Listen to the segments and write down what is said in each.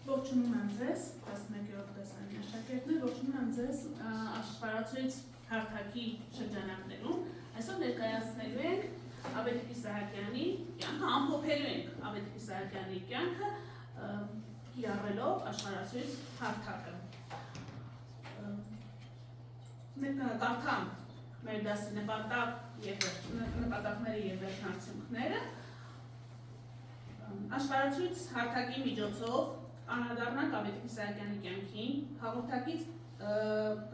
Ողջունում եմ ձեզ, 11-րդ տեսանի աշակերտներ, ողջունում եմ ձեզ աշխարհացույց հարթակի շրջանակներում։ Այսօր ներկայացնելու ենք Ավետիք Իսահակյանի կյանքը, ամփոփելու ենք Ավետիք Իսահակյանի կյանքը կիրառելով աշխարհացույց հարթակը։ Կարդամ մեր դասի նպատակները եւ վերջնարդյունքները։ Աշխարհացույց հարթակի միջոցով անդրադառնանք Ավետիք Իսահակյանի կյանքին, հաղորդակից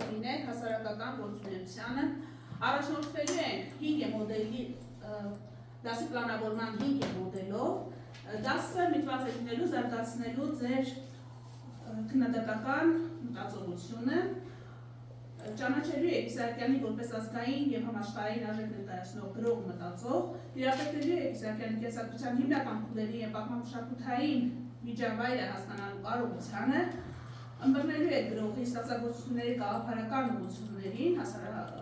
կլինենք հասարակական գործունեությանը, առաջնորդվելու ենք 5 մոդելի դասի պլանավորման 5 մոդելով, դասը միտված է լինելու զարգացնելու ձեր քննադատական մտածողությունը, ճանաչելու եք Իսահակյանի որպես ազգային եւ համաշխարհային արժեք ներկայացնող գրող մտածող, դիապետելու եք Իսահակյանի կենսագրության հիմնական փուլերի եւ պատմամշակութային միջավայրը հասկանալու կարողությանը, ըմբռնելու եք գրողի ստեղծագործությունների գաղափարական ուղղություններին,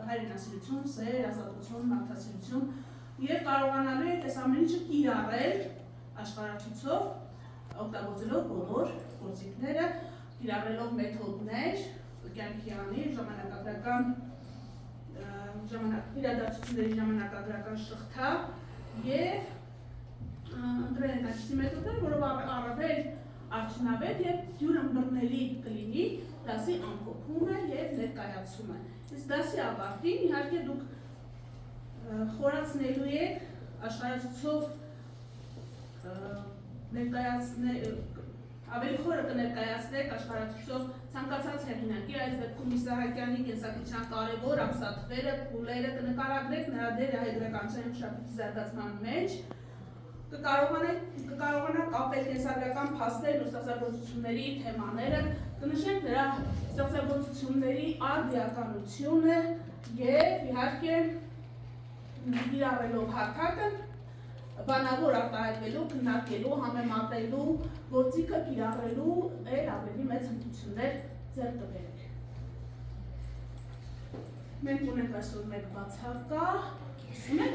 հայրենասիրություն, սեր, ազատություն, մարդասիրություն եւ կարողանալու եք այս ամեն ինչը կիրառել աշխարհացույցով, օգտագործելով բոլոր գործիքները, կիրառելով մեթոդներ, կյանքի անիր, ժամանակագրական իրադարձությունների ժամանակագրական շղթա եւ ընտրել են այսպիսի մեթոդներ, որով առավել արդյունավետ եւ դյուրըմբռնելի կլինի դասի ամփոփումը եւ ներկայացումը։ Իսկ դասի ավարտին իհարկե դուք խորացնելու եք աշխարհացույցով ավելի խորը կներկայացնեք աշխարհացույցով ցանկացած հեղինակի, այս դեպքում Իսահակյանի կենսագրության կարևոր ամսաթվերը, փուլերը կնկարագրեք նրա դերը հայ գրականության մշակույթի զարգացման մեջ, կկարողանաք կապել կենսագրական փաստերն ու ստեղծագործությունների թեմաները, կնշենք նրա ստեղծագործությունների արդիականությունը եւ իհարկե կիրառելով հարթակը բանավոր արտահայտվելու, քննարկելու, համեմատելու, գործիքը կիրառելու ավելի մեծ հմտություններ ձեռք կբերեք։ Մենք ունենք այսօր մեկ բացարկա, ունենք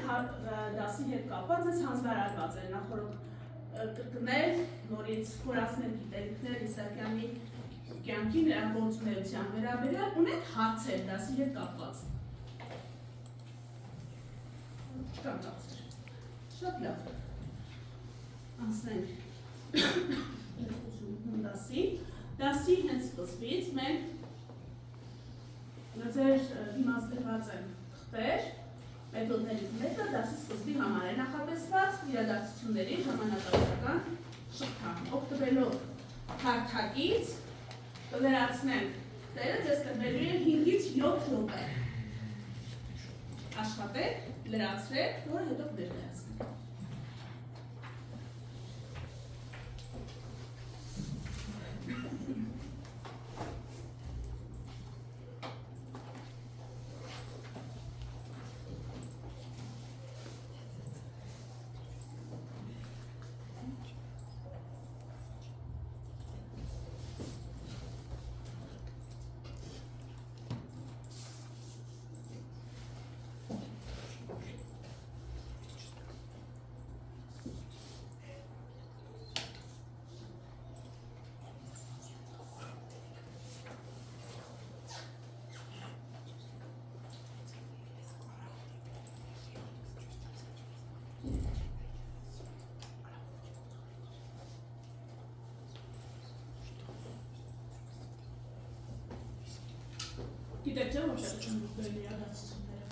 դասի հետ կապված, այս հանձնարարված է նախորդ կրկնել, նորից խորացնել գիտելիքներ Իսահակյանի կյանքի նրա գործունեության վերաբերյալ, ունենք հարցեր դասի հետ կապված։ Չկան հարցեր։ Շատ լավ, անցնենք դասի հենց սկզբից մենք ձեր իմաստեղված են թղթեր, մեթոդներից մեկը դասի սկզբի համար է նախատեսված իրադարձությունների ժամանակագրական շղթա։ Օգտվելով հարթակից կլրացնենք թղթերը, ձեզ տրվելու են 5-ից 7 րոպե։ Աշխատեք, լրացրեք, որը հետո կներկայացնենք։ Գիտեք չէ՞ որ շատ չեն դուրել իրադարձությունները։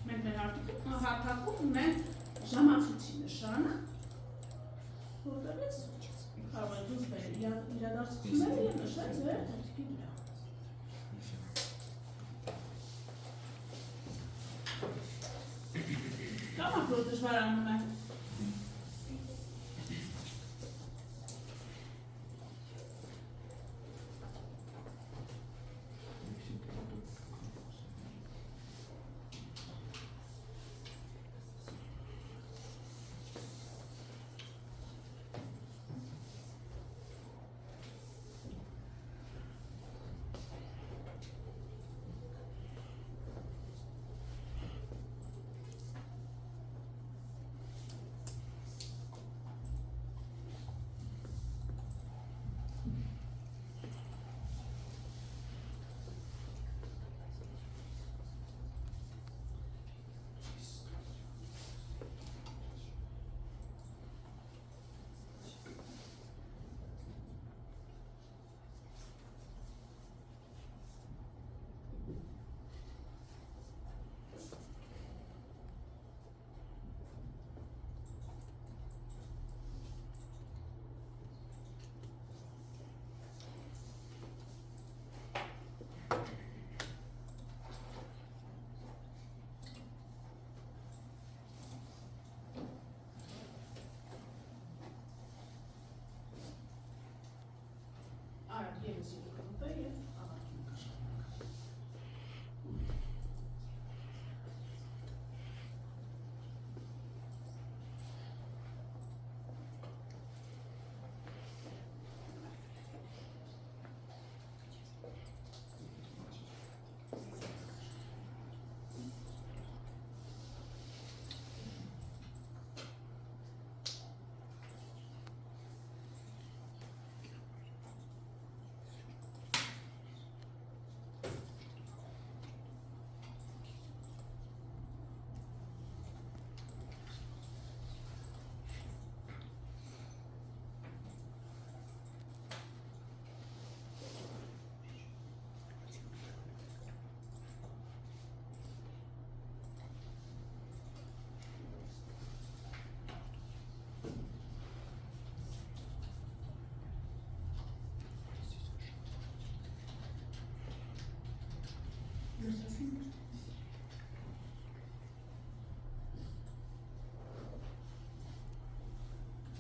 Մենք մեր հարթակում ունենք ժամացույցի նշանը, որտեղից կարող է դուրս բերել իրադարձությունները եւ նշել ձեր թղթի վրա։ Կամ որ դժվարանում է։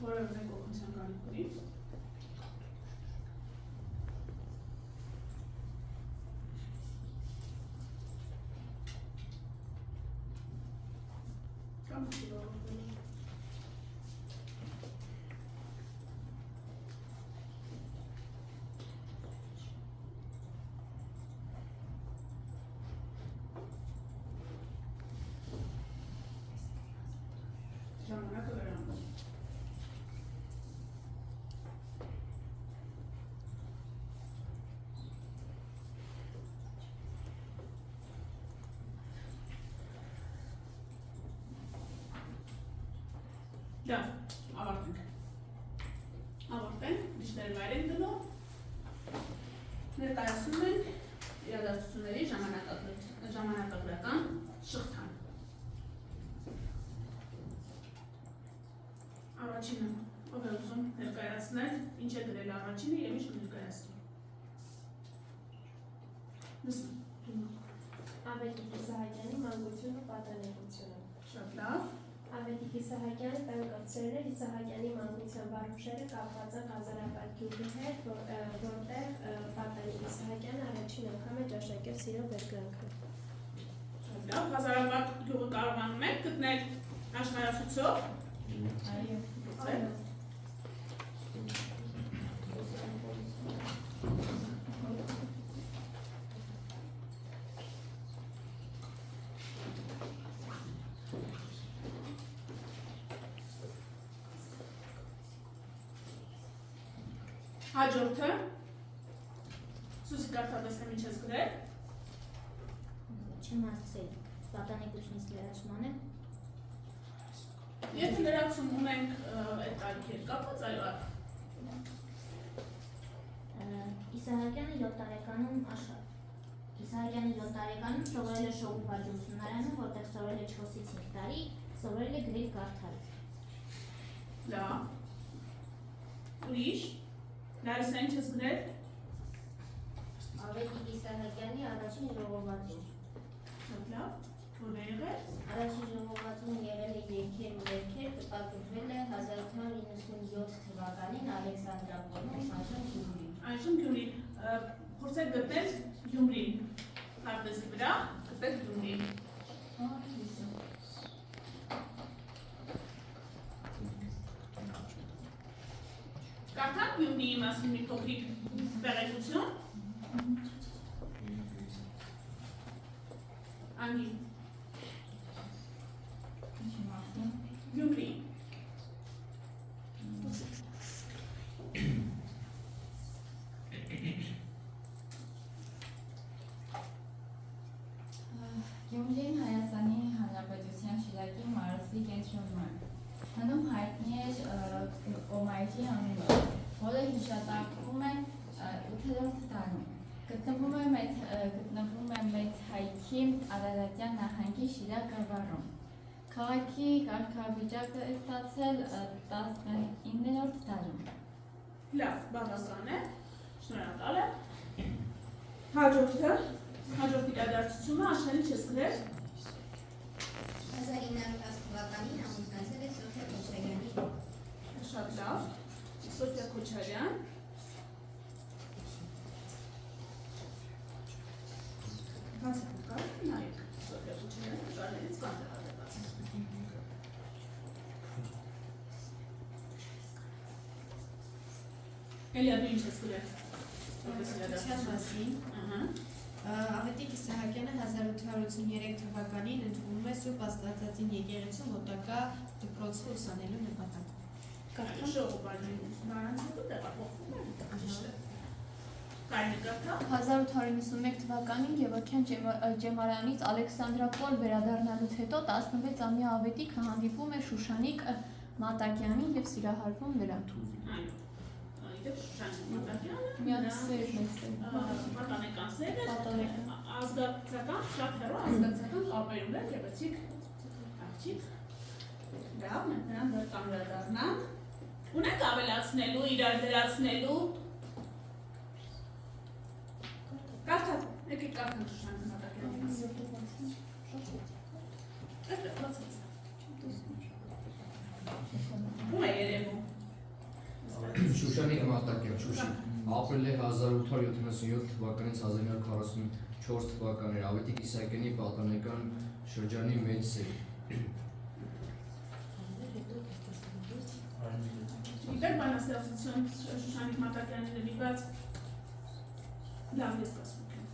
որևէ մեկ օգնության կարիք ունի։ Կամ սիրողորվելու։ Ժամանակը վերանում։ Լավ, ավարտենք։ Ավարտենք, միշտեր վայր ենք դնում։ Ներկայացնում ենք իրադարձությունների ժամանակագրական շղթան։ Առաջինը, ով է ուզում ներկայացնել, ինչ է գրել առաջինը և ինչ կներկայացնի։ Նստում։ Ավետիք Իսահակյանի մանկությունը պատանեկությունը։ Շատ լավ։ Ավետիք Իսահակյանը տանկացրել է Իսահակյանի մանկության վարուշերը կապված են Ղազարաբադ գյուղի հետ, որտեղ պատանիկ Իսահակյանը առաջին անգամ է ճաշակել սիրո բերկրանքը։ Շատ լավ, Ղազարաբադ գյուղը կարողանում եք գտնել աշխարհացույցով։ Այո։ Հաջորդը, Սուսիկ արդատեսնեմ ինչ ես գրել։ Չեմ հասցել, պատանեկությունից լրացման է։ Եթե լրացում ունենք այդ կարիքեր կապված, այո։ Իսահակյանը 7 տարեկանում սովորել է շոու բաժնությունարանը, որտեղ սովորել է 4-ից 5 տարի, սովորել է գրել կարդալ։ Լավ։ Ուրիշ, Լարիսա ինչ ես գրել։ Ավետիք Իսահակյանի առաջին ժողովածուն։ Շատ լավ, որ է եղել։ Առաջին ժողովածուն եղել է երգեր ու վերքեր, տպագրվել է 1897 թվականին Ալեքսանդրապոլում, այժմ Գյումրի։ Այժմ Գյումրի, փորձեք գտնել Գյումրին, քարտեզի վրա գտեք Գյումրին։ Կարդաք Գյումրիի մասին մի փոքրիկ տեղեկություն։ Անի։ Գյումրի։ Գյումրին Հայաստանի Հանրապետության Շիրակի մարզի կենտրոնն է։ Հնում հայտնի է Օմայրի անունով, որը հիշատակվում է 8-րդ դարում։ Գտնվում է մեծ հայքի Արարատյան նահանգի Շիրակ գավառում։ Քաղաքի կարգավիճակը է ստացել 19-րդ դարում։ Լավ, բավական է, շնորհակալ եմ։ Հաջորդ իրադարձությունը աշխարհի չես գրել։ 1910 թվականին ամուսնացել է Սոֆիա Քոչարյանի։ Շատ լավ, Սոֆիա Քոչարյան։ Բացեք կար, նայեք, Սոֆիա Քոչարյանը նկարներից կան տեղադրված։ Էլիա, դու ինչ ես գրել։ Ավետիք Իսահակյանը 1883 թվականին ընդունում է Սուրբ Աստվածածին եկեղեցու մոտակա դպրոցը ուսանելու նպատակով։ Շողոբաջին ուսումնարանից հետո տեղափոխվում են։ Ճիշտ է։ Կարելի կարդա։ 1891 թվականին Գևորգյան ջեմարանից Ալեքսանդրապոլ վերադառնալուց հետո 16-ամյա Ավետիքը հանդիպում է Շուշանիկ Մատակյանին և սիրահարվում նրան։ Այո։ Իդեպ Շուշանիկ Մատակյանը Միակ սերն է։ պատանեկան սեր է, ազգացական, շատ հեռու ազգացական կապերում է գեղեցիկ աղջիկ։ Լավ, մենք նրան դեռ կանդրադառնանք։ Ունեք ավելացնելու, իրար դրացնելու։ Կարդաք, եկեք կարդանք Շուշանիկ Մատակյանի մասին։ Ում է երևում։ Շուշանիկ Մատակյան, Շուշիկ, ապրել է 1877 թվականից 1944 թվականներ, Ավետիք Իսահակյանի պատանեկան շրջանի մեծ սեր։ Իբեր բանաստեղծություն Շուշանիկ Մատակյանի նվիրված լավ ես կասում եմ։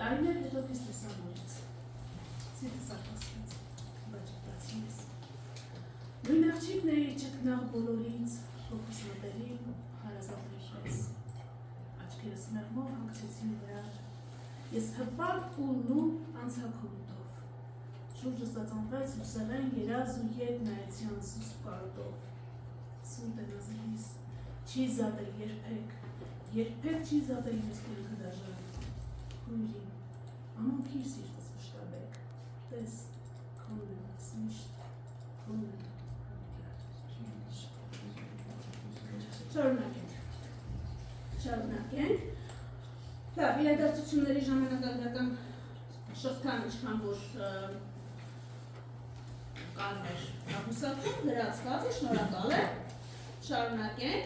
Տարիներ հետո քեզ տեսա նորից։ Սիրտս արտասվեց, բայց չտացինես։ Նույն աղջիկների չկնաղ բոլորից, փոքրս մոտերի, հարազատներ պես։ Աչքերս մեղմով հանգչեցին վրա։ Ես հպարտ ու լու անցակողուտով։ Շուրջս ածանվեց ու սեղեն երազ ու ետ նայեցի անսուս պարոտով։ Սունտ են ազելիս, չի զատել երբեք չի զատել ես կյանքը դաժան։ Հույրին, ամոնքի սիրտս վշտաբեք, տես, քոնն եմ սմիշտ, քոնն եմ Շարունակենք։ Լավ, իրադարձությունների ժամանակագրական շղթան ինչքան որ կարմեր հուսակում, լրացված է, շնորհակալ է։ Շարունակենք,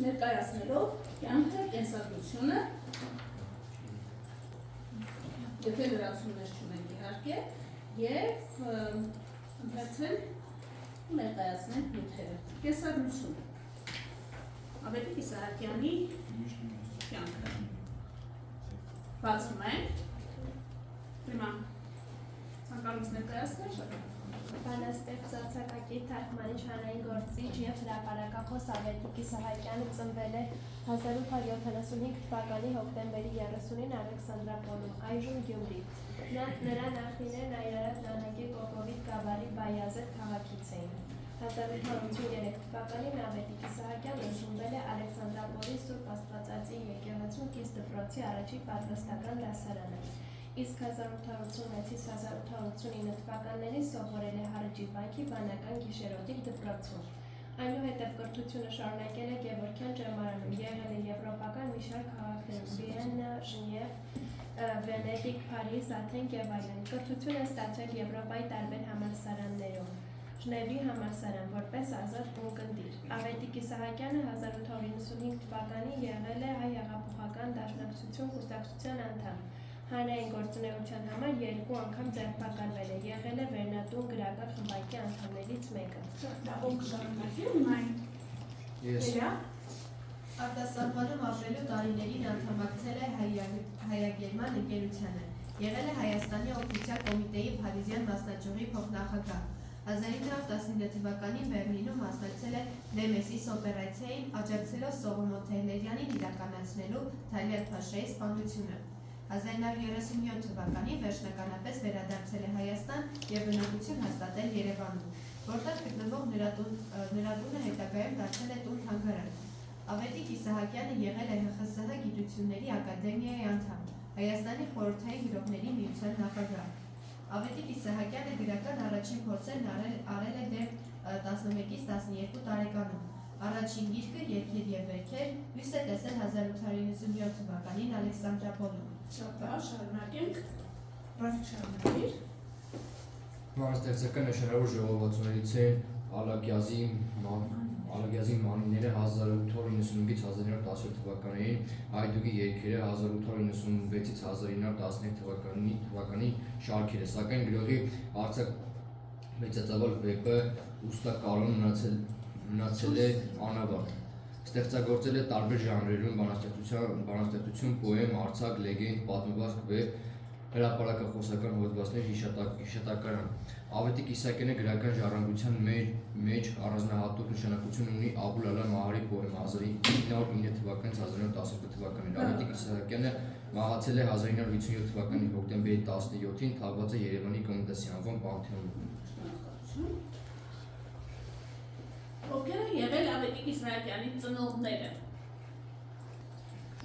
ներկայացնելով կյանքը, կենսագրությունը, եթե լրացումներ չունենք իհարկե, և ընթերցենք ու ներկայացնենք նյութերը։ Կենսագրություն։ Ավետիք Իսահակյանի կյանքը։ Բացում ենք։ Հիմա ցանկալից ներկայացնել շատ։ Բանաստեղծ արձակագիր թարգմանիչ հանրային գործիչ և հրապարակախոս Ավետիք Իսահակյանը ծնվել է 1875 թվականի հոկտեմբերի 30-ին Ալեքսանդրապոլում, այժմ Գյումրի։ Նրա նախնիներն Այրարատ Նահանգի Կոկովիտ Գավառի Բայազեդ քաղաքից էին։ 1883 թվականին Ավետիք Իսահակյանը ընդունվել է Ալեքսանդրապոլի Սուրբ Աստվածածի եկեղեցու կից դպրոցի առաջի պատրաստական դասարանը, իսկ 1886-1889 թվականներին սովորել է Հառջի վանքի բանական գիշերօթիկ դպրոցում։ Այնուհետև կրթությունը շարունակել է Գևորգյան ճեմարանում, եղել է եվրոպական մի շարք քաղաքներում՝ Վիեննա, Ժնև, Վենետիկ, Փարիզ, Աթենք և այլն։ Կրթություն է ստացել Եվրոպայի տարբեր համալսարաններում։ Ժնևի համալսարան, որպես ազատ ունկնդիր։ Ավետիք Իսահակյանը 1895 թվականին եղել է Հայ հեղափոխական դաշնակցություն կուսակցության անդամ։ Հանրային գործունեության համար 2 անգամ ձերբակալվել է, եղել է Վերնատուն գրական խմբակի անդամներից մեկը։ Լավ շարունակենք, մայն։ Ես Արտասահմանում ապրելու տարիներին անդամակցել է հայագերման ընկերությանը, եղել է Հայաստանի օգնության կոմիտեի Փարիզյան մասնաճյուղի փոխնախագահ։ 1919 թվականին Բեռլինում մասնակցել է Նեմեսիս օպերացիային, աջակցելով Սողոմոն Թեհլերյանին իրականացնելու Թալյատ Փաշայի սպանությունը։ 1937 թվականին վերջնականապես վերադարձել է Հայաստան և բնակություն հաստատել Երևանում, որտեղ գտնվող նրա տունը հետագայում դարձել է տուն-թանգարան։ Ավետիք Իսահակյանը եղել է ՀԽՍՀ Գիտությունների ակադեմիայի անդամ, Հայաստանի խորհրդային գրողների միության նախագահ։ Ավետիք Իսահակյանը գրական առաջին փորձերն արել է դեռ 11-ից 12 տարեկանում։ Առաջին գիրքը «Երգեր և վերքեր» լույս է տեսել 1897 թվականին Ալեքսանդրապոլում։ Շատ լավ, շարունակենք։ Ռաֆիկ շարունակիր։ բանաստեղծական նշանավոր ժողովածուներից են Ալագյազի մանիները 1895-ից 1917 թվականներին, Հայդուկի երգերը 1896-ից 1911 թվականի շարքերը, սակայն գրողի արձակ մեծածավալ վեպը ուստա Կարոն մնացել է անավարտ։ Ստեղծագործել է տարբեր ժանրերում բանաստեղծություն, պոեմ, արձակ, լեգենդ, պատմվածք, վեպ, հրապարակախոսական հոդվածներ, հիշատակարան։ Ավետիք Իսահակյանը գրական ժառանգության մեջ առանձնահատուկ նշանակություն ունի Աբուլ Ալա Մահարի պոեմը 1909 թվականից 1912 թվականներ։ Ավետիք Իսահակյանը մահացել է 1957 թվականի հոկտեմբերի 17-ին, թաղված է Երևանի Կոմիտասի անվան Պանթեոնում։ Ովքեր են եղել Ավետիք Իսահակյանի ծնողները։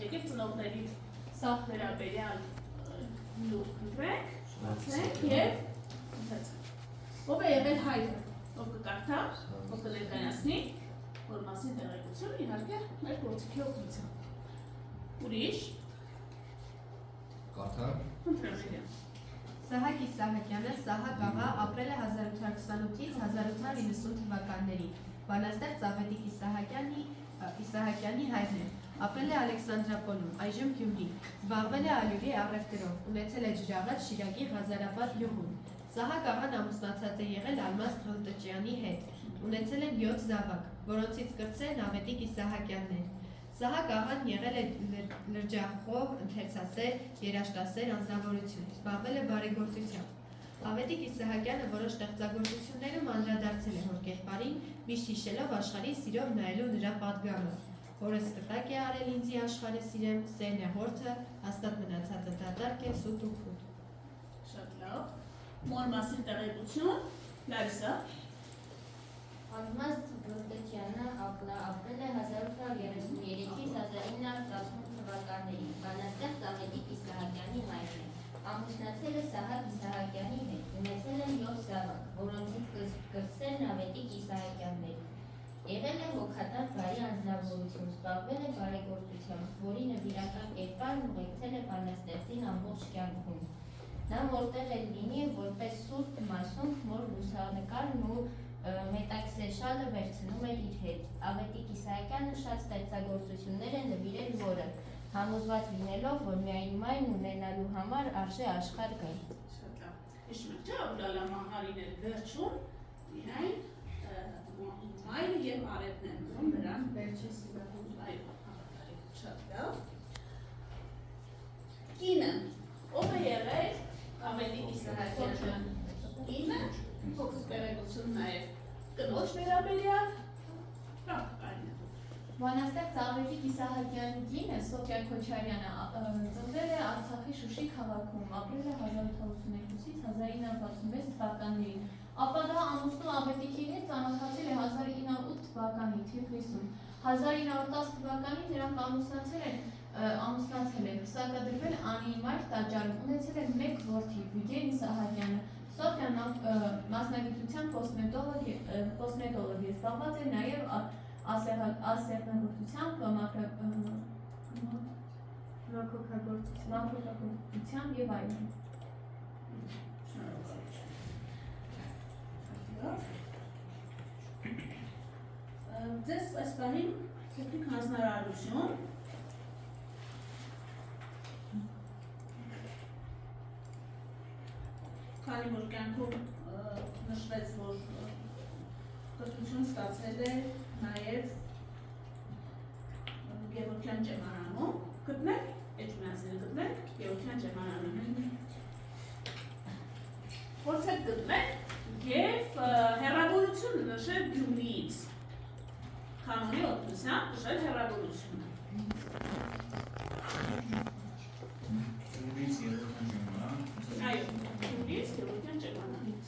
Եկեք ծնողներից սաղ վերաբերյալ նյութ ընտրենք, բացենք և ընթացենք։ Ով է եղել հայրը, ով կկարդա, ով կներկայացնի, որ մասին տեղեկություն իհարկե մեր գործիքի օգնությամբ։ Ուրիշ։ Կարդա։ Ընտրեմ։ Սահակ Իսահակյանը Սահակ աղա ապրել է 1828-ից 1890 թվականներին։ Բանաստեղծ Ավետիք Իսահակյանի հայրն է։ Ապրել է Ալեքսանդրապոլում, այժմ Գյումրի։ Զբաղվել է ալյուրի առևտրով, ունեցել է ջրաղաց Շիրակի Ղազարաբադ գյուղում։ Սահակ աղան ամուսնացած է եղել Ալմազ Խլտճյանի հետ։ Ունեցել են 7 զավակ, որոնցից կրտսերն Ավետիք Իսահակյանն են։ Սահակ աղան եղել է լրջախոհ, ընթերցասեր, երաժշտասեր անձնավորություն, զբաղվել է բարեգործությամբ։ Ավետիք Իսահակյանը որոշ ստեղծագործություններում անդրադարձել է հոր կերպարին, միշտ հիշելով աշխարհի սիրով նայելու նրա պատգամը։ Հորս կտակ է արել ինձի աշխարհը սիրեմ, սերն է հորթը, հաստատ մնացածը դատարկ է սուտ ու փուտ։ Շատ լավ։ Մոր մասին տեղեկություն, Լարիսա։ Ալմազ Խլտճյանը ապրել է 1833-1918 թվականներին, բանաստեղծ Ավետիք Իսահակյանի հայրն է։ Ամուսնացել է Սահակ Իսահակյանի հետ, ունեցել են 7 զավակ, որոնցից կրտսերն Ավետիք Իսահակյանն էր։ Եղել է հոգատար բարի անձնավորություն, զբաղվել է բարեգործությամբ, որի նվիրական կերպարն ուղեկցել է բանաստեղծին ամբողջ կյանքում։ Նա որտեղ էլ լինի, որպես սուրբ մասունք նոր լուսանկարն ու մետաքսեշալը վերցնում էր իր հետ։ Ավետիք Իսահակյանը շատ ստեղծագործություններ է նվիրել որը, համոզված լինելով, որ միայն մայն ունենալու համար արժե աշխարհ գալ։ Շատ լավ։ Հիշում եք, չէ՞, Աբդալլա Մահարիներ վերջում միայն մայրը եւ արևն են ուզում նրան վերջի սիրահուն։ Այո, հավատալի, շատ լավ։ Կինը, ով է եղել Ավետիք Իսահակյանը։ Կինը, փոքր տեղեկություն նաեւ կնոջ վերաբերյալ, լավ, այն է։ Բանաստեղծ Ավետիք Իսահակյանի կինը Սոֆիա Քոչարյանը ծնվել է Արցախի Շուշի քաղաքում, ապրել է 1882-1966 թվականներին։ Ապագա ամուսնու Ավետիքի հետ ծանոթացել է 1908 թվականին Թիֆլիսում։ 1910 թվականին նրանք ամուսնացել են, սակադրվել Անիի մայր տաճարում, ունեցել են 1 որդի՝ Վիգեն Իսահակյանը։ Սոֆիան մասնագիտությամբ կոսմետոլոգ է, զբաղված է նաև ասեղնագործությամբ, մաքրոգործությամբ եւ այլն։ Ձեզ այս պահին փոքրիկ հանձնարարություն։ Քանի որ կյանքում նշվեց, որ կրթություն ստացել է նաև Գևորգյան ճեմարանում, գտնեք, Էջմիածները գտնեք, Գևորգյան ճեմարանում։ Փորձեք գտնեք եւ հեռավորությունը նշել Գյումրիից։ Կանոնի օգնությամբ նշել հեռավորությունը։ Այո, Գյումրիից Գևորգյան ճեմանանից։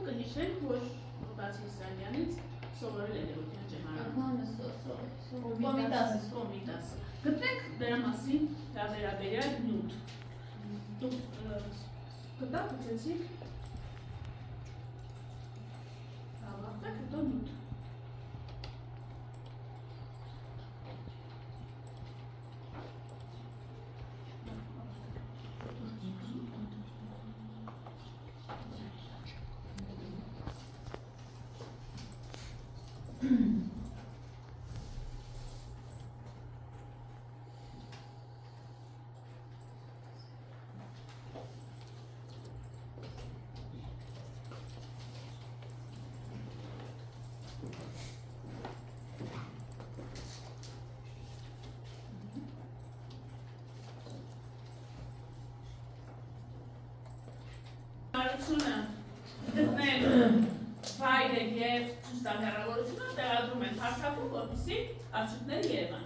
Կհիշենք, որ բացի Իսահակյանից սովորել է Գևորգյան ճեմարանում։ Կոմիտասը։ Գտնեք դրա մասին վերաբերյալ նյութ։ Դուք գտաք, ուծեցիք։ Հավաքեք, հետո նյութ։ Հարությունը գտնել վայրը և ցույց տալ հեռավորությունը տեղադրում են հարթակում, որպեսզի արդյունքները երևան։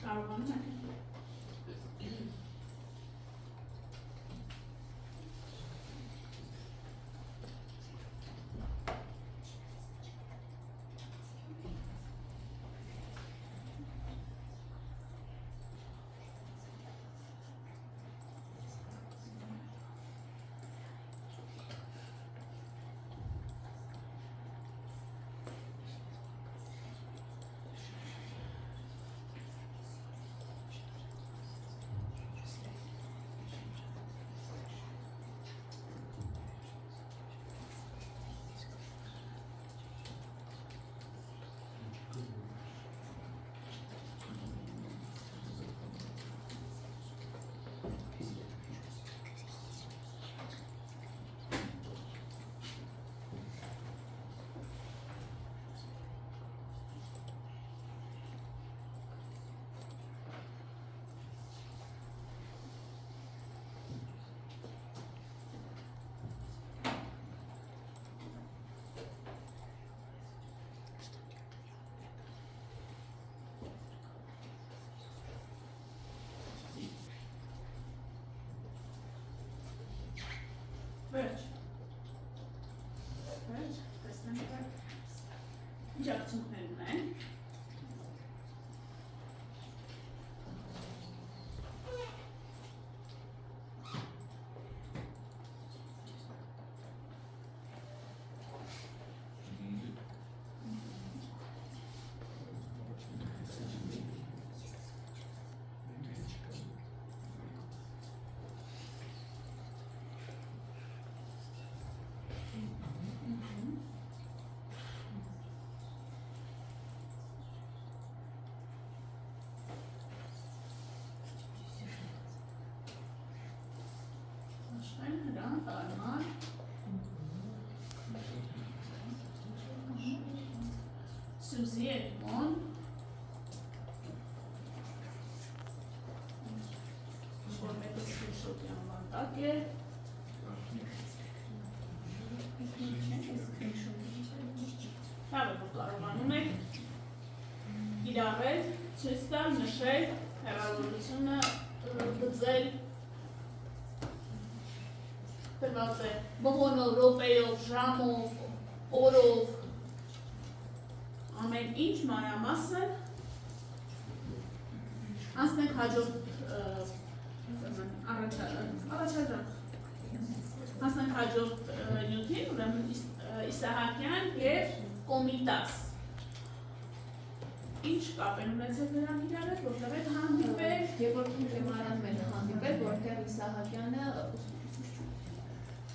Կարողանում եք։ Վերջ, տեսնենք ինչ արդյունքներ ունեն։ Կարմար Սյուզի է լիմոն որ մեկը սկրիշոտի անվանտակ է լավ է որ կարողանում եք իրարել, ցույց տալ, նշել, հեռավորությունը գծել Տրված է բողոնով, ռոպեյով, ժամով, օրով, ամեն ինչ մանրամասն անցնենք հաջորդ առաջադրանք անցնենք հաջորդ նյութին, ուրեմն Իսահակյան և Կոմիտաս Ինչ կապ են ունեցել նրանք իրար հետ, որտեղ են հանդիպել Գևորգ Ջեմարյանը մեր հանդիպել, որտեղ Իսահակյանը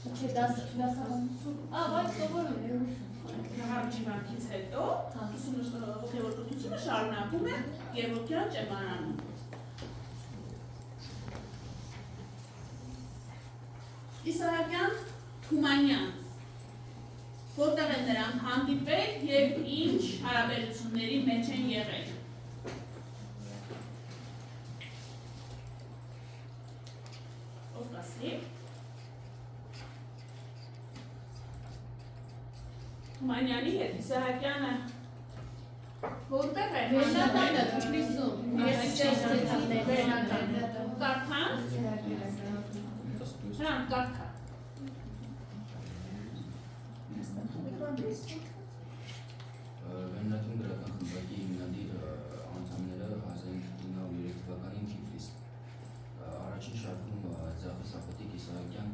Չէ, դասավանդություն։ Բայց սովորում է։ Հարջիվանքից հետո հոգևորկրթությունը շարունակում է Գևորգյան Ջեմարյանում։ Իսահակյան Թումանյան, որտեղ են նրանք հանդիպել և ինչ հարաբերությունների մեջ են եղել։ Ով կասի։ Թումանյանի հետ Իսահակյանը որտեղ է Վերնատանը Թուքրիսում։ Վերնատանը Կարթան Հրանք կարթա Վերնատուն գրական խմբակի հիմնադիր անդամները 1903 թվականին Թիֆլիս առաջին շարքում Ձախիս Ախոտիկ Իսահակյան,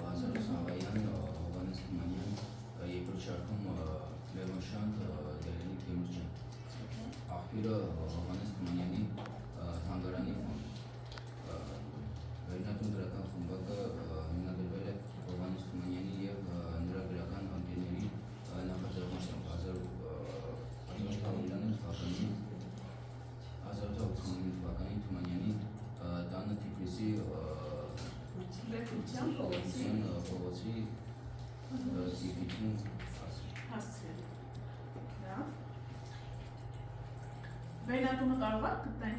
Ղազարոս Աղայան, Հովհաննես Թումանյան երկրորդ շարքում Լևոնշանտ Դերենիկ Թեմուրջյան, աղբյուրը Հովհաննես Թումանյանի թանգարանի ֆոնդ։ Վերնատուն գրական խմբակը հիմնադրվել է Հովհաննես Թումանյանի և նրա գրական ընկերների նախաձեռնությամբ 1889 թվականին Թումանյանի տանը Թիֆլիսի փողոցի հասցրել։ Վերնատունը կարող եք գտնել։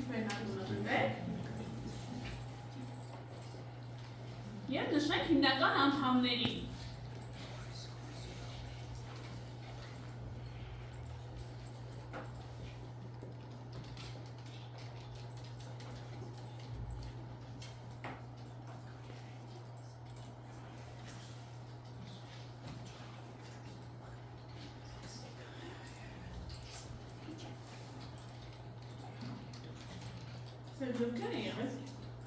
Վերնատունը Եվ նշենք հիմնական անդամների։ Ովքեր են եղել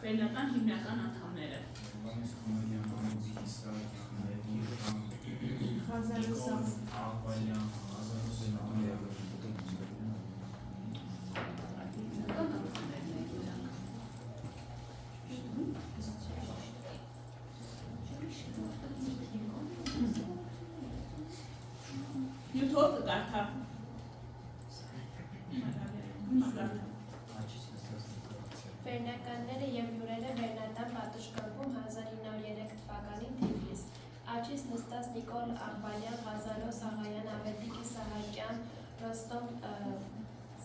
վերնական հիմնական անդամները։ Յութով կգարթա։ Վերնականները և հյուրերը վերնատան պատշգամբում 1903 թվականին Թիֆլիս։ Աչիս նստած Նիկոլ Աղբալյան, Ղազարոս Աղայան, Ավետիք Իսահակյան, Ռոստոմ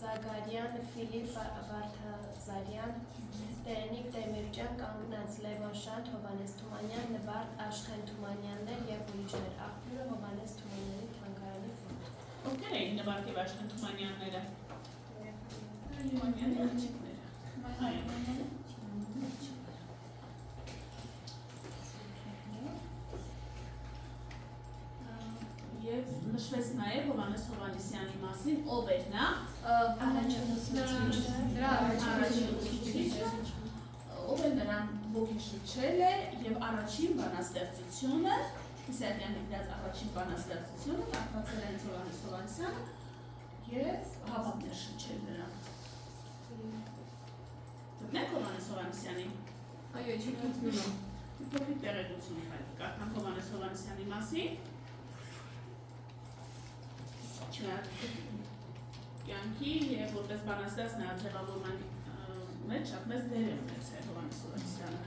Զագարյան, Ֆիլիպ Վարդազարյան, Տերենիկ Դեմիրճյան, կանգնած Լևոն Շանթ, Հովհաննես Թումանյան, Նվարդ Աշխեն Թումանյաններ և ուրիշներ։ Աղբյուրը Հովհաննես Թումանյանի թանգարանի ֆոնդ։ Ովքեր էին Նվարդի և Աշխեն Թումանյանները։ Թումանյանի աղջիկները։ Եվ նշվեց նաև Հովհաննես Հովհաննեսյանի մասին, ով էր նա, ով է նրան ոգեշնչել է և առաջին բանաստեղծությունը, Իսահակյանի գրած առաջին բանաստեղծությունը կարդացել է Հովհաննես Հովհաննեսյանը և հավատներ շնչել նրան։ Գտնենք Հովհաննես Հովհաննեսյանին։ Այո, չեք գտնում։ Փոքրիկ տեղեկություն կարդանք Հովհաննես Հովհաննեսյանի մասին։ Կյանքի և որպես բանաստեղծ նրա ձևավորման մեջ շատ մեծ դեր է ունեցել Հովհաննես Հովհաննեսյանը։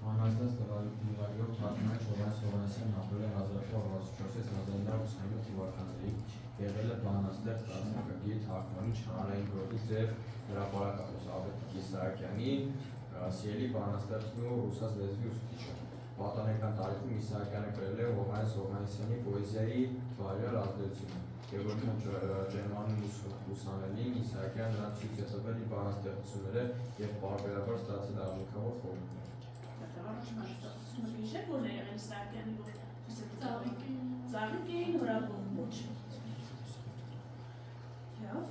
Բանաստեղծ նվագող թարգմանիչ Հովհաննես Հովհաննեսյանն ապրել է 1964-1927 թվականներին, եղել է բանաստեղծ, դասակագիր, թարգմանիչ, հանրային գործի ձև հրապարակախոս Ավետիք Իսահակյանի սիրելի բանաստեղծն ու ռուսաց լեզվի ուսուցիչը։ Պատանեկան տարիքում Իսահակյանը կրել է Հովհաննես Հովհաննեսյանի պոեզիայի վայրահեղ ազդեցությունը։ Եվ որքան ջերմանուն ուսանելին Իսահակյանը նրան ցույց է տվել իր բանաստեղծությունները և պարբերաբար ստացել արժեքավոր խորհուրդներ։ Հիշեք, որ է եղել Իսահակյանի որ ծաղիկ էին հրաբոն ոչ։ Եվ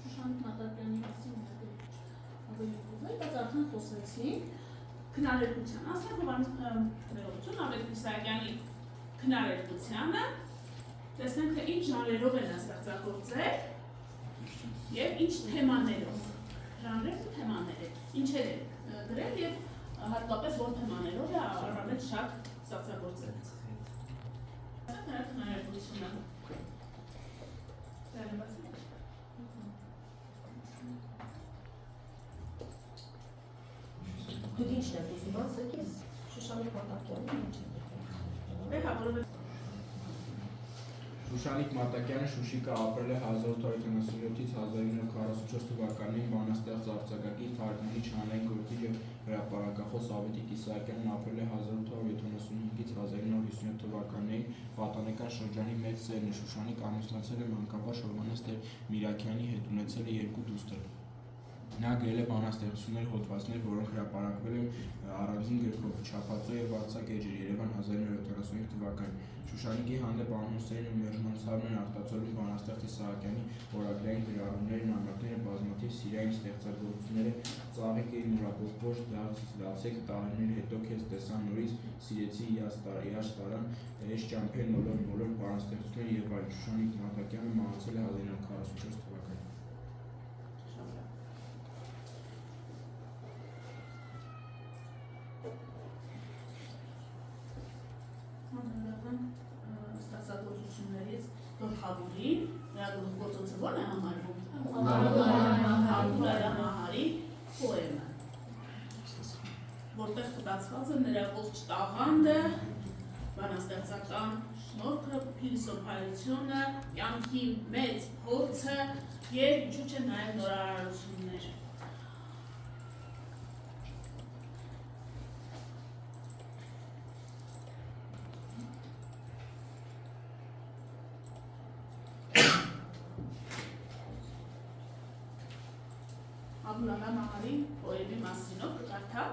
Շուշանիկ Մատակյանի մասին ավելի ուզել, բայց արդեն խոսեցինք քննարկության, ասենք Հովհաննես Ավետիք Իսահակյանի քննարկությանը, տեսնենք թե ինչ ժանրերով են ստեղծագործել և ինչ թեմաներով, ժանրեր ու թեմաներ է, ինչեր է գրել և հատկապես որ թեմաներով է առավել շատ ստեղծագործել։ Նրա քննարկությունը։ Դու ինչն եք ուզում ասեք, ես Շուշանիկ Մատակյանի ինչ եք։ Շուշանիկ Մատակյանը Շուշիկը ապրել է 1897-1944 թվականներին, բանաստեղծ, արձակագիր, թարգմանիչ, հանրային գործիչ և հրապարակախոս Ավետիք Իսահակյանն ապրել է 1875-1957 թվականներին, պատանեկան շրջանի մեծ սերն է։ Շուշանիկ ամուսնացել է մանկաբարձ Հովհաննես Տեր-Միրաքյանի հետ, ունեցել է 2 դուստր։ Նա գրել է բանաստեղծություններ, հոդվածներ, որոնք հրապարակվել են առանձին գրքով «Չափածո և արձակ էջեր», Երևան 1975 թվականին։ Շուշանիկի հանդեպ անհուսային ու մերժման ցավն են արտացոլում բանաստեղծ Իսահակյանի օրագրային գրառումները, նամակները, բազմաթիվ սիրային ստեղծագործությունները, «Ծաղիկ էի նորաբոք ոչ դարձեք, տարիներ հետո քեզ տեսա նորից, սիրեցի իաշ տարան», «Էս ճամփեր մոլոր» բանաստեղծություններ և այլն։ Շուշանիկ Մատակյանը մահացել է 1944 թվականին։ Ստացագործություններից գլխավորին, նրա գլուխգործոցը ո՞րն է համարվում։ Աբուլալա Մահարի պոեմը, որտեղ կտացված է նրա ողջ տաղանդը, բանաստեղծական շնորհքը, փիլիսոփայությունը, կյանքի մեծ փորձը եւ ինչու՞ չէ նաեւ նորարարություններ։ Աբուլալա Մահարի պոեմի մասինով կկարդա։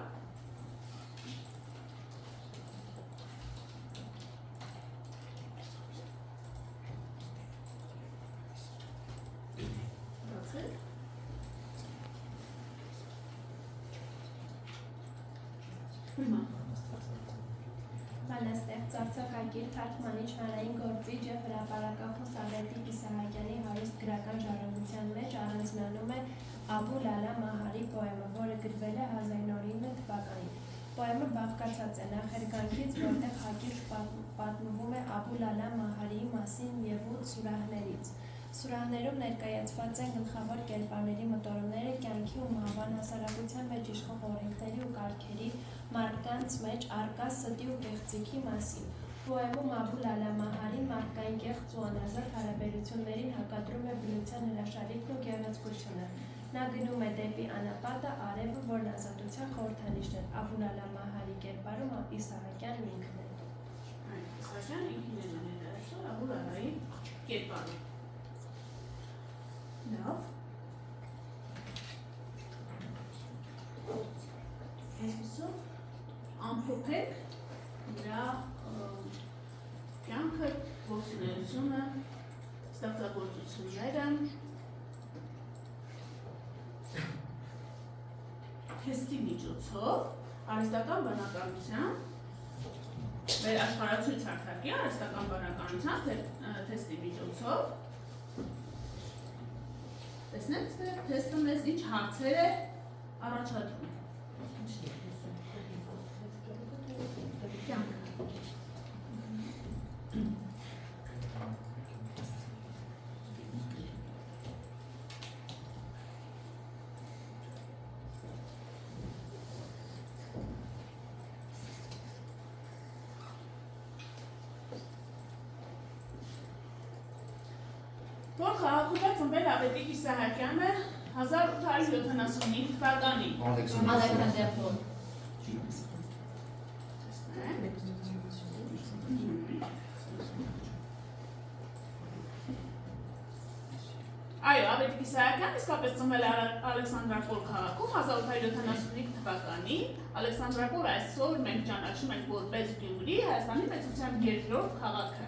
Բանաստեղծ, արձակագիր, թարգմանիչ, հանրային գործիչ եւ հրապարակախոս Ավետիք Իսահակյանի հարուստ գրական ժառանգության մեջ առանձնանում է Աբուլալա Մահարի պոեմը, որը գրվել է 1909 թվականին։ Պոեմը բաղկացած է նախերգանքից, որտեղ հակիրճ պատմվում է Աբուլալա Մահարիի մասին եւ 8 սուրահներից։ Սուրահներում ներկայացված են գլխավոր կերպարների մտորումները կյանքի ու մահվան, հասարակության մեջ իշխող օրենքների ու կարգերի, մարդկանց մեջ առկա ստի ու կեղծիքի մասին։ Պոեմում Աբուլալա Մահարին մարդկային կեղծ ու անազատ հարաբերություններին հակադրում է բնության հրաշալիքն ու գեղեցկությունը։ Նա գնում է դեպի անապատը, արևը, որն ազատության խորհրդանիշն է։ Աբուլալա Մահարի կերպարում Իսահակյանն ինքն է։ Իսահակյանը ինքն է ներկայացնում Աբուլալայի կերպարում։ Լավ։ Այսպիսով ամփոփեք նրա կյանքը, գործունեությունը, ստեղծագործությունները, թեստի միջոցով, արհեստական բանականության, մեր աշխարհացույց հարթակի արհեստական բանականության թեստի միջոցով տեսնեք, թեստը մեզ ինչ հարցեր է առաջադրում։ Որ քաղաքում ծնվել Ավետիք Իսահակյանը 1875 թվականին։ Ալեքսանդրապոլ։ Այո, Ավետիք Իսահակյանը իսկապես ծնվել է Ալեքսանդրապոլ քաղաքում 1875 թվականին։ Ալեքսանդրապոլը այսօր մենք ճանաչում ենք որպես Գյումրի, Հայաստանի մեծության երկրորդ քաղաքը։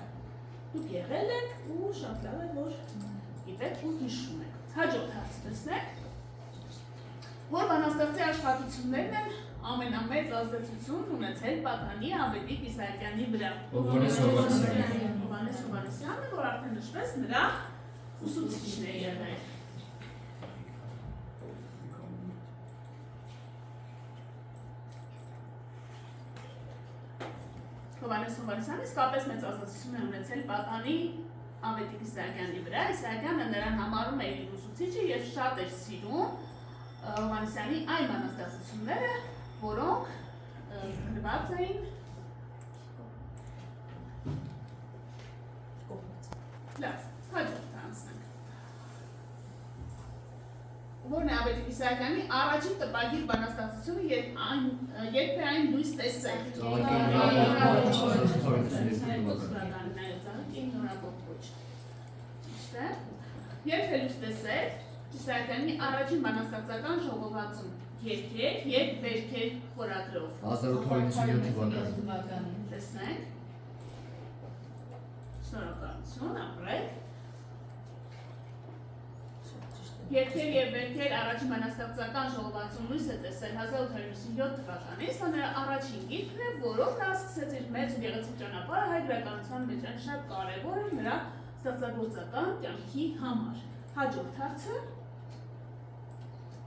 Դուք եղել եք ու շատ լավ է, որ գիտեք ու հիշում եք։ Հաջորդ հարցը տեսնեք, որ բանաստեղծի աշխատություններն են ամենամեծ ազդեցություն ունեցել պատանի Ավետիք Իսահակյանի վրա։ Հովհաննես Հովհաննիսյանը։ Հովհաննես Հովհաննիսյանը, որ արդեն նշվեց, նրա ուսուցիչն է եղել։ Հովհաննես Հովհաննիսյանը իսկապես մեծ ազդեցություն է ունեցել պատանի Ավետիք Իսահակյանի վրա։ Իսահակյանը նրան համարում է իր ուսուցիչը եւ շատ էր սիրում Հովհաննիսյանի այն բանաստեղծությունները, որոնք գրված էին լավ, հաջորդ անցնենք։ Որն է Ավետիք Իսահակյանի առաջին տպագիր բանաստեղծությունը, երբ է այն լույս տեսել։ Երբ է լույս տեսել Իսահակյանի առաջին բանաստեղծական ժողովածուն երգեր եւ վերքեր խորագրով 1897 թվականին։ Տեսնենք։ Շնորհակալություն, ապրեք։ Երգեր եւ վերքեր առաջին բանաստեղծական ժողովածուն լույս է տեսել 1897 թվականին, սա նրա առաջին գիրքն է, որով նա սկսեց իր մեծ ու գեղեցիկ ճանապարհը հայ գրականության մեջ, այն շատ կարևոր է նրա ստեղծագործական կյանքի համար։ Հաջորդ հարցը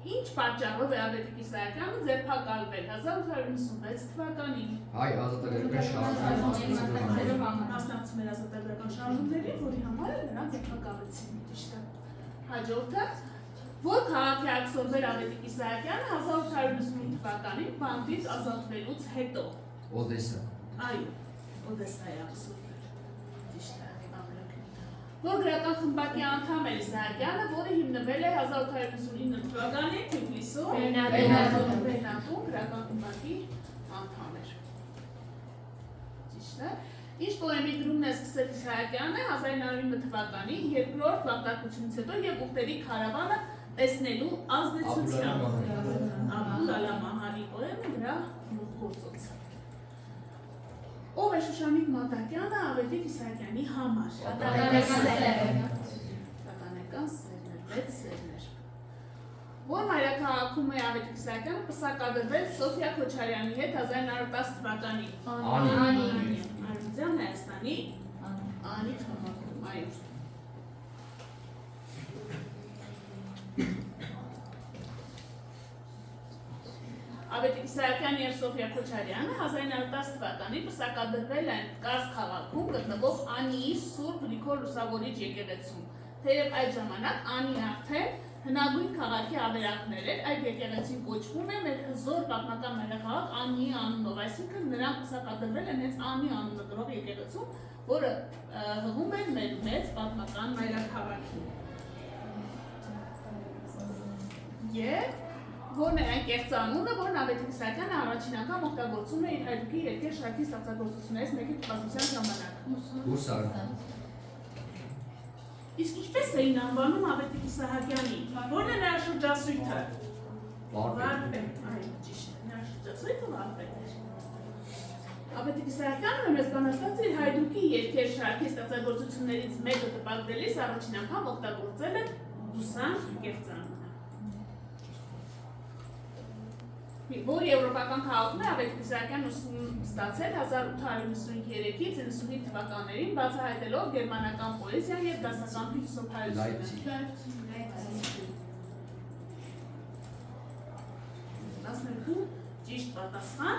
Ինչ պատճառով է Ավետիք Իսահակյանը ձերբակալվել 1896 թվականին։ Հայ ազատագրական շարժումների Մասնակցում էր ազատագրական շարժումների, որի համար նրան ձերբակալեցին ճիշտ է։ Հաջորդը որ քաղաքի աքսորվեր Ավետիք Իսահակյանը 1895 թվականին բանտից ազատվելուց հետո։ Օդեսա։ Այո, Օդեսայի աքսորվել։ Ճիշտ է, որ գրական խմբակի անդամ էր Իսահակյանը, որը հիմնվել է 1859 թվականին Թիֆլիսում Վերնատուն գրական խմբակի անդամ էր։ Ճիշտ է։ Ինչ պոեմի գրումն է սկսել Իսահակյանը 1909 թվականին երկրորդ բանտարկությունից հետո եւ ուխտերի քարավանը տեսնելու ազդեցությամբ։ Աբուլ Ալամահանի պոեմը դրա գործոց։ Ով է Շուշանիկ Մատակյանը Ավետիք Իսահակյանի համար։ Պատանեկան սերներ, 6 սերներ։ Որ մայրաքաղաքում է Ավետիք Իսահակյանը պսակադրվել Սոֆիա Քոչարյանի հետ 1910 թվականին։ Արմիզյան Հայաստանի Անի քաղաքում, այո։ Ավետիք Իսահակյանը և Սոֆիա Քոչարյանը 1910 թվականին պսակադրվել են Կարս քաղաքում գտնվող Անիի Սուրբ Գրիգոր Լուսավորիչ եկեղեցում։ Թեև այդ ժամանակ Անի արդեն հնագույն քաղաքի ավերակներ էր, այդ եկեղեցին կոչվում է մեր հզոր պատմական մայրաքաղաք Անիի անունով, այսինքն նրանք պսակադրվել են հենց Անի անունը կրող եկեղեցում, որը հղում է մեր մեծ պատմական մայրաքաղաքի։ Եվ որն է այն կեղծ անունը, որն Ավետիք Իսահակյանը առաջին անգամ օգտագործում է իր հայրուկի երկեր շարքի ստեղծագործություններից մեկի տպագրության ժամանակ։ Հուսար։ Իսկ ինչպես էին անվանում Ավետիք Իսահակյանի, որն է նրա շրջասույթը։ Վարպետ, այո, ճիշտ է, նրա շրջասույթը վարպետ էր։ Ավետիք Իսահակյանը մեզ բանաստացի իր հայրուկի երկեր շարքի ստեղծագործություններից մեկը տպագրելիս առաջին անգամ օգտագործել է Հուսան կեղծ անունը։ Որ եվրոպական քաղաքում է Ավետիք Իսահակյանն ուսում ստացել 1893-ից 95 թվականներին, բացահայտելով գերմանական պոեզիան և դասական փիլիսոփայությունը։ 12 ճիշտ պատասխան։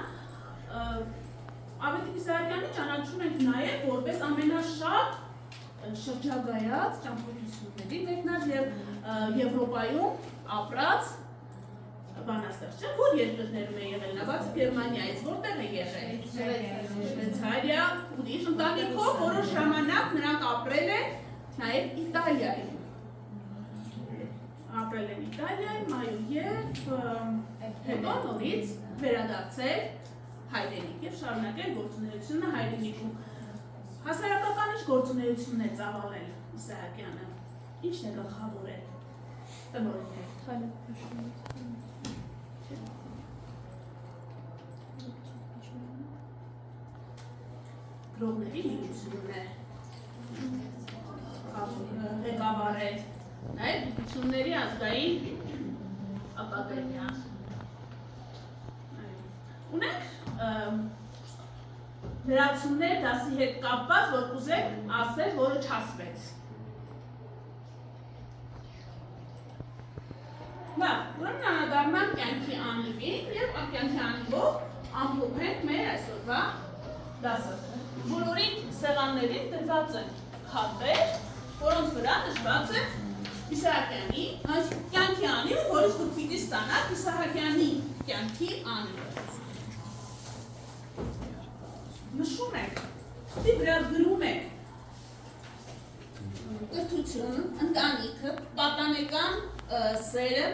Ավետիք Իսահակյանը ճանաչում ենք նաև որպես ամենաշատ շրջագայած ճամփորդությունների մեկնած և Եվրոպայում ապրած բանաստեղծ չէ, որ երկրներում է եղել, նա բացի Գերմանիայից որտեղ է եղել։ Շվեյցարիա, ուրիշ ընտանիքով որոշ ժամանակ նրանք ապրել են նաև Իտալիայում։ Ապրել են Իտալիայում, այո, եւ հետո նորից վերադարձել հայրենիք եւ շարունակել գործունեությունը հայրենիքում։ Հասարակական ինչ գործունեություն է ծավալել Իսահակյանը։ Ինչն է գլխավորել։ Տնօրեն։ Գրողների միությունն է ղեկավարել, նաև գիտությունների ազգային ակադեմիա։ Ունենք լրացումներ դասի հետ կապված, որ կուզեք ասել, որը չասվեց։ Լավ, ուրեմն անդրադառնանք կյանքի անիվին և կյանքի անիվով ամփոփենք մեր այսօրվա դասը։ Բոլորին սեղաններին դրված են խաղեր, որոնց վրա նշված է Իսահակյանի կյանքի անիվը, որից դուք պիտի ստանաք Իսահակյանի կյանքի անիվը։ Նշում եք, ստի վրա գրում եք կրթություն, ընտանիքը, պատանեկան սերը,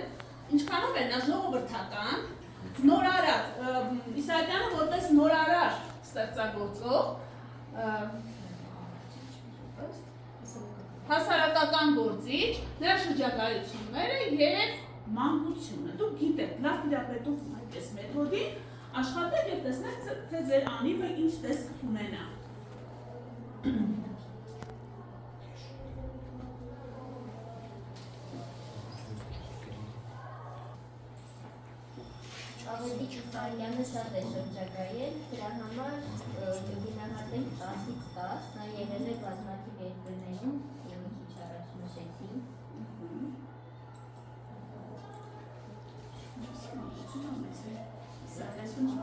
ինչքանով է նա ժողովրդական, նորարար, Իսահակյանը որպես նորարար ստեղծագործող, հասարակական գործիչ, նրա շրջագայությունները և մանկությունը։ Դուք գիտեք, լավ տիրապետում այդպես մեթոդի, աշխատեք և տեսնեք, թե ձեր անիվը ինչ տեսք ունենա։ Ավետիք Իսահակյանը շատ է շրջագայել, դրա համար կգնահատենք 10-ից 10, նա եղել է բազմաթիվ երկրներում, քիչ առաջ նշեցի։ բնակչությունը մեծ է։ Այսինքն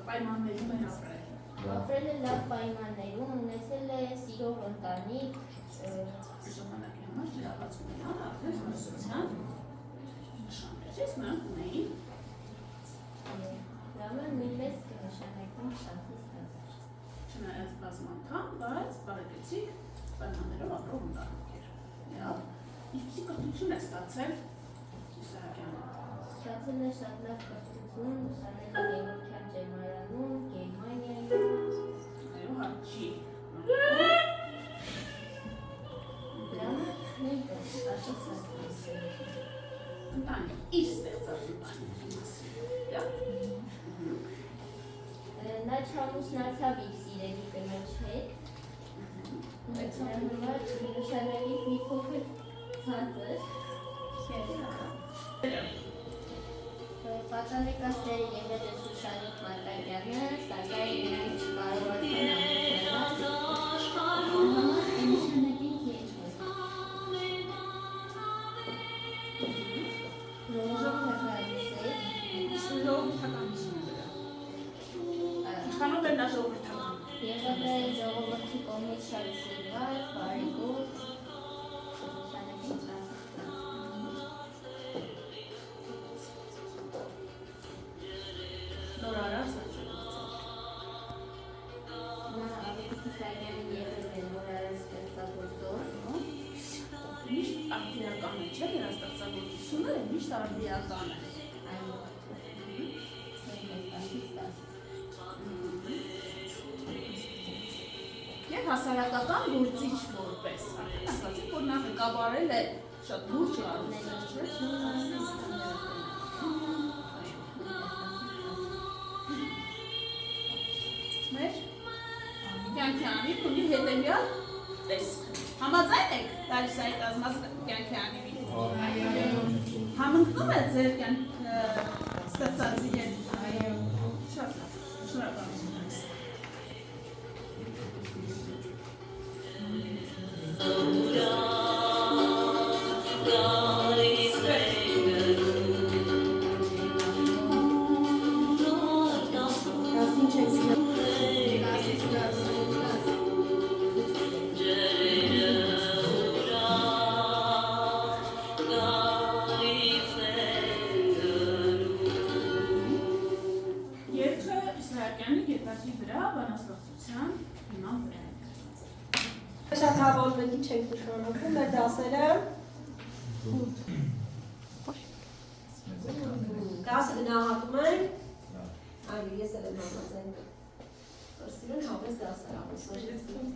պայմաններում են ապրել։ Ապրել է լավ պայմաններում, ունեցել է սիրող ընտանիք, ժամանակի համար ջրապացում են արդեն հասցության նշաններ։ Ես նրանք ունեին լավը նույնպես նշանակում շատից դասեր։ չնայած բազմանդամ, բայց բարեկեցիկ պայմաններով ապրող ընտանիք էր։ Լավ, ինչպիսի կրթություն է ստացել Իսահակյանը։ Ստացել է շատ լավ կրթություն, ուսանել է Գևորգյան ջերմարանում, Գերմանիայում։ Այո, հարցի։ Ընտանիք, իր ստեղծած ընտանիքի մասին։ Նա չամուսնացավ իր սիրելի կնոջ հետ, նրա համար նշանալի մի փոքր ցածր։ Պատանեկասները եղել է Շուշանիկ Մարտակյանը, սակայն նրանք չկարողացան ամուսնանալ, նշանակին երջեր։ Ինչքանով է նա ժողովրդական։ Եղել է ժողովրդի կողմից շատ սիրված, բարեգործ, նշանակին ծածկված։ Նորարար ստեղծագործել։ Նա Ավետիք Իսահակյանը եղել է նորարար ստեղծագործող։ Միշտ արդիական է, չէ՞, նրա ստեղծագործությունը միշտ արդիական է։ Այո։ Եվ հասարակական գործիչ որպես, արդեն ասացիք, որ նա ղեկավարել է շատ լուրջ կառույցներ, չէ՞։ Մեր կյանքի անիվն ունի հետևյալ տեսք։ Համաձայն եք Լարիսայի կազմած կյանքի անիվին։ Համընկնում է ձեր ստեղծածի հետ։ Շատ լավ, շնորհակալություն։ Երկը Իսահակյանի գետակի վրա բանաստեղծության հիման վրա է գրված։ Շատ հավանվելի չենք նշանակում, մեր դասերը դասը գնահատում ենք, այո, ես էլ եմ համաձայն, կրսիրուն հավես դասեր ամուսնաժեցնում։